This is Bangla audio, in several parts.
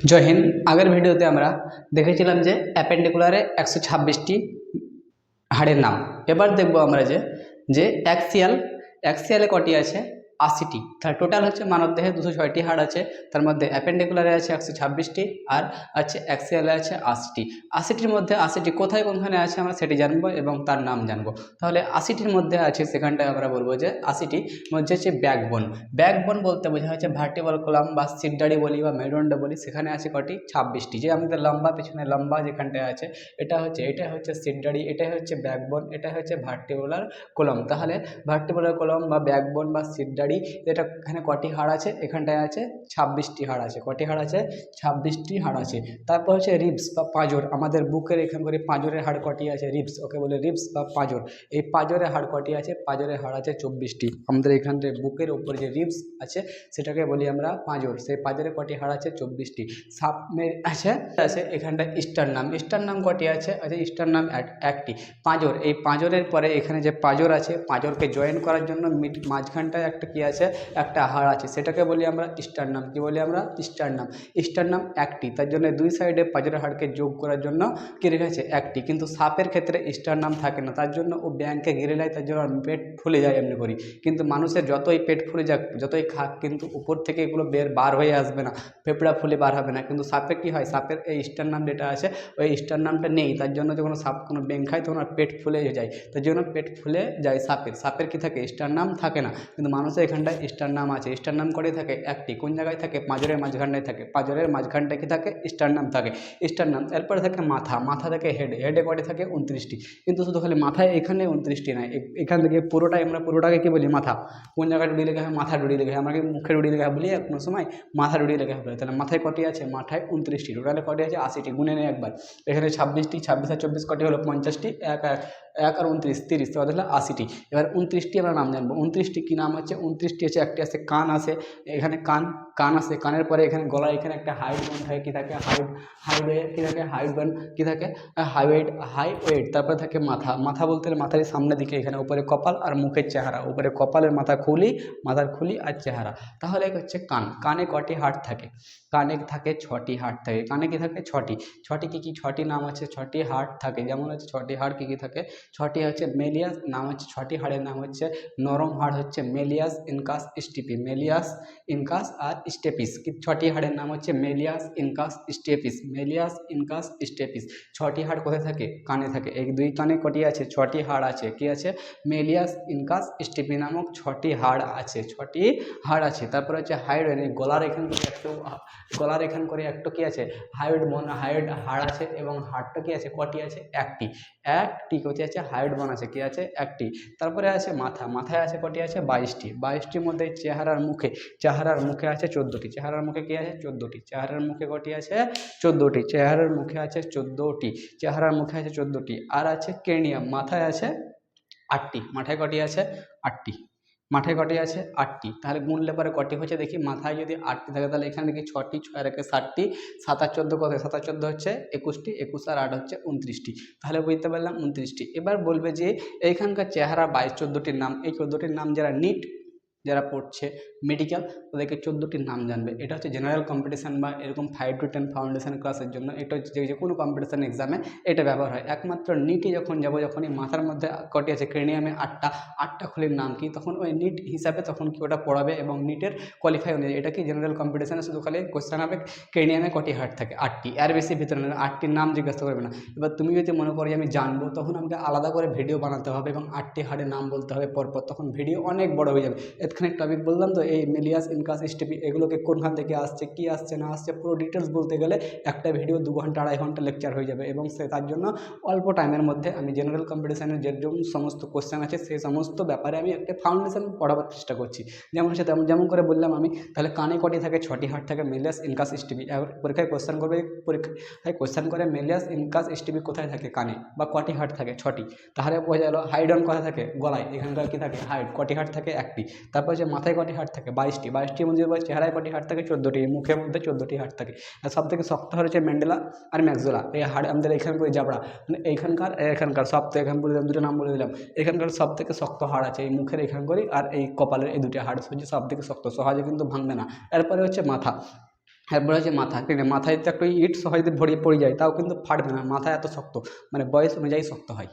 জয় হিন্দ। আগের ভিডিওতে আমরা দেখেছিলাম যে অ্যাপেন্ডিকুলারে 126টি হাড়ের নাম। এবার দেখব আমরা যে অ্যাক্সিয়ালে কটি আছে? 80টি। তাহলে টোটাল হচ্ছে মানবদেহে 206টি হাড় আছে, তার মধ্যে অ্যাপেন্ডিকুলারে আছে 126টি আর আছে অ্যাক্সিয়ালে আছে 80টি। 80টির মধ্যে 80টি কোথায় কোনখানে আছে আমরা সেটি জানবো এবং তার নাম জানবো। তাহলে 80টির মধ্যে আছে, সেখানটায় আমরা বলবো যে 80টি মধ্যে হচ্ছে ব্যাকবোন। ব্যাকবোন বলতে বোঝা হচ্ছে ভার্টিব্রাল কলাম বা সিটদাঁড়ি বলি বা মেরুদণ্ড বলি, সেখানে আছে কটি? 26টি। যে আমাদের লম্বা, পেছনে লম্বা যেখানটায় আছে এটা হচ্ছে সিটদাঁড়ি, এটাই হচ্ছে ব্যাকবোন, এটা হচ্ছে ভার্টিব্রাল কলাম। তাহলে ভার্টিব্রাল কলাম বা ব্যাকবোন বা সিটদাঁড়ি, এটা এখানে কটি হাড় আছে? এখানটায় আছে 26টি হাড় আছে। কটি হাড় আছে? 26টি হাড় আছে। তারপর হচ্ছে রিবস বা পাঁজর। আমাদের বুকের এখান করে পাঁজরের হাড় কটি আছে? রিবস, ওকে বলে রিবস বা পাঁজর। এই পাঁজরের হাড় কটি আছে? পাঁজরের হাড় আছে 24টি। আমাদের এখান থেকে বুকের উপর যে রিবস আছে সেটাকে বলি আমরা পাঁজর। সেই পাঁজরে কটি হাড় আছে? 24টি। সাপমের আছে এখানটা স্টারনাম। স্টারনাম কটি আছে? স্টারনাম একটি। পাঁজর, এই পাঁজরের পরে এখানে যে পাঁজর আছে, পাঁজরকে জয়েন করার জন্য মাঝখানটায় একটা কি আছে? একটা হাড় আছে, সেটাকে বলি আমরা স্টারনাম। কি বলি আমরা? স্টারনাম। স্টারনাম একটি, তার জন্য দুই সাইডে পাঁজরের হাড়কে যোগ করার জন্য কি রেখেছে? একটি। কিন্তু সাপের ক্ষেত্রে স্টারনাম থাকে না, তার জন্য ও ব্যাংকে ঘিরে নেয়, তার জন্য পেট ফুলে যায় এমনি করি। কিন্তু মানুষের যতই পেট ফুলে যাক, যতই খাক, কিন্তু উপর থেকে এগুলো বার হয়ে আসবে না, ফেফড়া ফুলে বার হবে না। কিন্তু সাপের কি হয়? সাপের এই স্টারনাম যেটা আছে, ওই স্টারনামটা নেই, তার জন্য যখন সাপ কোনো ব্যাং খায় তখন পেট ফুলে যায়, তার জন্য পেট ফুলে যায় সাপের কি থাকে? স্টারনাম থাকে না। কিন্তু মানুষের এখানটায় স্টারনাম আছে। স্টারনাম করে থাকে একটি। কোন জায়গায় থাকে? পাঁজরের মাঝখানটায় থাকে। পাঁজরের মাঝখানটায় কি থাকে? স্টারনাম থাকে। স্টারনাম। এরপরে থাকে মাথা। মাথা থেকে হেডে কটি থাকে? 29টি। কিন্তু শুধু খালি মাথায় এখানে 29টি নয়, এখান থেকে পুরোটাকে কি বলি? মাথা। কোন জায়গায় ডুড়ি লেখা হয়? মাথা ডুড়ি লেখা হয়। আমরা কি মুখে ডুড়ি লেখা বলি কোনো সময়? মাথা ডুড়ি লেখা হবে। তাহলে মাথায় কটি আছে? মাথায় 29টি। টোটালে কটি আছে? 80টি। গুনে নেই একবার। এখানে 26টি, 26 আর 24 কটি হলো? 50টি। এক আর 29, 30, তো হলো 80টি। এবার 29টি আমরা নাম জানবো। 29টি কী নাম আছে? 29টি আছে, একটি আছে কান আছে, এখানে কান আছে। কানের পরে এখানে গলায় এখানে একটা হাইট বোন থাকে, কি থাকে? হাইওয়ে কি থাকে? হাইট বোন কি থাকে? হাইওয়েট। তারপরে থাকে মাথা। মাথা বলতে মাথার সামনের দিকে এখানে উপরে কপাল আর মুখের চেহারা। উপরে কপালের মাথার খুলি আর চেহারা। তাহলে হচ্ছে কান। কানে কটি হাড় থাকে? কানে থাকে 6টি হাড় থাকে। কানে কি থাকে? 6টি। 6টি কি 6টি নাম আছে? 6টি হাড় থাকে, যেমন হচ্ছে 6টি হাড় কি থাকে? 6টি হচ্ছে মেলিয়াস নাম হচ্ছে, 6টি হাড়ের নাম হচ্ছে নরম হাড় হচ্ছে মেলিয়াস, ইনকাস, স্টেপি। মেলিয়াস, ইনকাস আর স্টেপিস। 6টি হাড়ের নাম হচ্ছে malleus, incus, stapes. Malleus, incus, stapes. 6টি হাড় কোথায় থাকে? কানে থাকে। এই দুই কানে কটি আছে? 6টি হাড় আছে। কি আছে? মেলিয়াস, ইনকাস, স্টেপি নামক 6টি হাড় আছে। 6টি হাড় আছে। তারপরে হচ্ছে হাইড্রন। এই গলার এখান করে একটু কি আছে? হাইড হাড় আছে, এবং হাড়টা কি আছে? কটি আছে? একটি কোথায় আছে? হাইড বোন আছে, কি আছে? একটি। তারপরে আছে মাথা। মাথায় আছে কটি আছে? 22টি। 22টির মধ্যে চেহারার মুখে আছে 14টি। চেহারার মুখে কি আছে? 14টি। চেহারার মুখে কটি আছে? 14টি। চেহারার মুখে আছে 14টি। চেহারার মুখে আছে 14টি। আর আছে ক্রেনিয়াম। মাথায় আছে 8টি। মাথায় কটি আছে? 8টি। মাথায় কটি আছে? 8টি। তাহলে গুনলে পরে কটি হচ্ছে দেখি? মাথায় যদি 8টি থাকে তাহলে এখানে দেখি 6টি, 6 আর 1 7টি, 7 আর 14 কত? 7 আর 14 হচ্ছে 21টি, 21 আর 8 হচ্ছে 29টি। তাহলে বুঝতে পারলাম 29টি। এবার বলবে যে এইখানকার চেহারা 14টির নাম, এই 14টির নাম যারা পড়ছে মেডিকেল, ওদেরকে 14টির নাম জানবে। এটা হচ্ছে জেনারেল কম্পিটিশান বা এরকম 5 to 10 ফাউন্ডেশন ক্লাসের জন্য। এটা হচ্ছে যে কোনো কম্পিটিশান এক্সামে এটা ব্যবহার হয়। একমাত্র নিটে যখন যাবো, যখনই মাথার মধ্যে কটি আছে? ক্রেনিয়ামে 8টা খুলির নাম কি, তখন ওই নিট হিসাবে তখন কি ওটা পড়াবে, এবং নিটের কোয়ালিফাই অনুযায়ী এটা কি জেনারেল কম্পিটিশানে শুধু খালি কোশ্চেন হবে ক্রেনিয়ামে কটি হাড় থাকে? 8টি। এর বেশি ভিতরে না, 8টির নাম জিজ্ঞাসা করবে না। এবার তুমি যদি মনে করো আমি জানবো, তখন আমাকে আলাদা করে ভিডিও বানাতে হবে এবং 8টি হাড়ের নাম বলতে হবে পরপর, তখন ভিডিও অনেক বড় হয়ে যাবে। এখানে টপিক বললাম তো, এই মেলিয়াস, ইনকাস, স্টেপি, এগুলোকে কোনখান থেকে আসছে, কি আসছে না আসছে, পুরো ডিটেলস বলতে গেলে একটা ভিডিও 2 ঘন্টা 2.5 ঘন্টা লেকচার হয়ে যাবে। এবং তার জন্য অল্প টাইমের মধ্যে আমি জেনারেল কম্পিটিশানের যে সমস্ত কোশ্চেন আছে সেই সমস্ত ব্যাপারে আমি একটা ফাউন্ডেশন পড়াবার চেষ্টা করছি। যেমন করে বললাম আমি, তাহলে কানে কটি থাকে? 6টি হাড় থাকে, মেলিয়াস, ইনকাস, স্টেপি। পরীক্ষায় কোশ্চেন করে মেলিয়াস, ইনকাস, স্টেপি কোথায় থাকে? কানে। বা কটি হাড় থাকে? 6টি। তাহলে বোঝা গেল। হাইডন কোথায় থাকে? গলায়। এখানকার কি থাকে? হাইড। কটি হাড় থাকে? একটি। তারপর যে মাথায় কটি হাড় থাকে? 22টি। 22টির মধ্যে চেহারায় কটি হাড় থাকে? 14টি। মুখের মধ্যে 14টি হাড় থাকে। আর সব থেকে শক্ত হাড় হচ্ছে ম্যান্ডেলা আর ম্যাক্সুলা। এই হাড় আমাদের এখান করে জাবড়া, মানে এখানকার সব থেকে, এখান বলে দিলাম, দুটো নাম বলে দিলাম। এখানকার সব থেকে শক্ত হাড় আছে এই মুখের এখান করে, আর এই কপালের এই দুটো হাড় হচ্ছে সব থেকে শক্ত, সহজে কিন্তু ভাঙবে না। এরপরে হচ্ছে মাথা। এরপরে হচ্ছে মাথা, মাথায় তো একটু ইট সহজে ভরিয়ে পড়ে যায়, তাও কিন্তু ফাটবে না, মাথা এত শক্ত, মানে বয়স অনুযায়ী শক্ত হয়,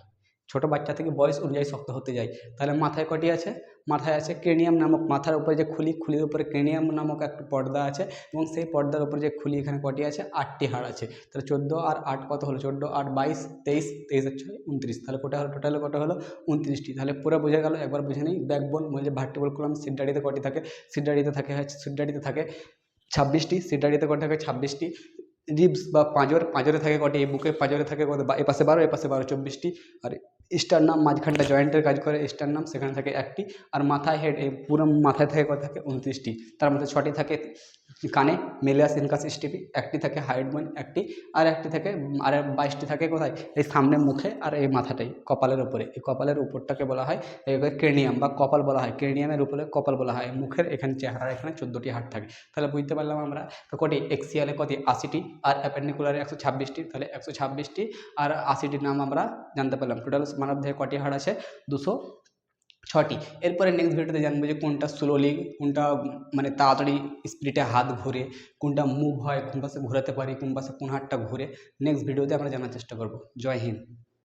ছোট বাচ্চা থেকে বয়স অনুযায়ী শক্ত হতে যায়। তাহলে মাথায় কটি আছে? মাথায় আছে ক্রেনিয়াম নামক, মাথার উপরে যে খুলি, খুলির উপরে ক্রেনিয়াম নামক একটা পর্দা আছে, এবং সেই পর্দার উপরে যে খুলি, এখানে কটি আছে? 8টি হাড় আছে। তাহলে 14 আর 8 কত হলো? 14 8 22 23, 23 আর 6 29, তাহলে কটা হলো? টোটালে কটা হলো? 29টি। তাহলে পুরো বোঝা গেল, একবার বুঝে নিই। ব্যাকবোন মানে ভার্টিবল কলাম, সিটডাড়িতে কটি থাকে? সিটডাড়িতে থাকে 26টি, সিটডাড়িতে কটি থাকে? 26টি। রিবস বা পাঁজর, পাঁজরে থাকে কটি? এই বুকের পাঁজরে থাকে কত? এপাশে 12, এপাশে 12, 24টি। আর স্টারনাম, মাঝখানটা জয়েন্টের কাজ করে স্টারনাম, সেখানে থাকে 1টি। আর মাথায় হেড, এই পুরো মাথায় থাকে কত? থাকে 29টি। তার মধ্যে 6টি থাকে কানে, মেলিয়াস ইনকাস স্টিপি, 1টি থাকে হাইড বোন 1টি, আর 1টি থাকে, আর 22টি থাকে কোথায়? এই সামনে মুখে আর এই মাথাটাই, কপালের উপরে। এই কপালের উপরটাকে বলা হয় ক্রেনিয়াম বা কপাল বলা হয়। ক্রেনিয়ামের উপরে কপাল বলা হয়। মুখের এখানে চেহারার এখানে 14টি হাড় থাকে। তাহলে বুঝতে পারলাম আমরা তো কটি? এক্সিয়ালে কটি? 80টি, আর অ্যাপেন্ডিকুলারে 126টি। তাহলে 126টি আর 80টির নাম আমরা জানতে পারলাম। টোটাল মানবদেহে কটি হাড় আছে? 206টি। এরপরে নেক্সট ভিডিওতে জানবো যে কোনটা স্লোলি, কোনটা মানে তাড়াতাড়ি স্পিডে হাত ঘুরে, কোনটা মুভ হয়, কোন পাশে ঘোরাতে পারি, কোন পাশে কোন হাতটা ঘুরে। নেক্সট ভিডিওতে আমরা জানার চেষ্টা করব। জয় হিন্দ।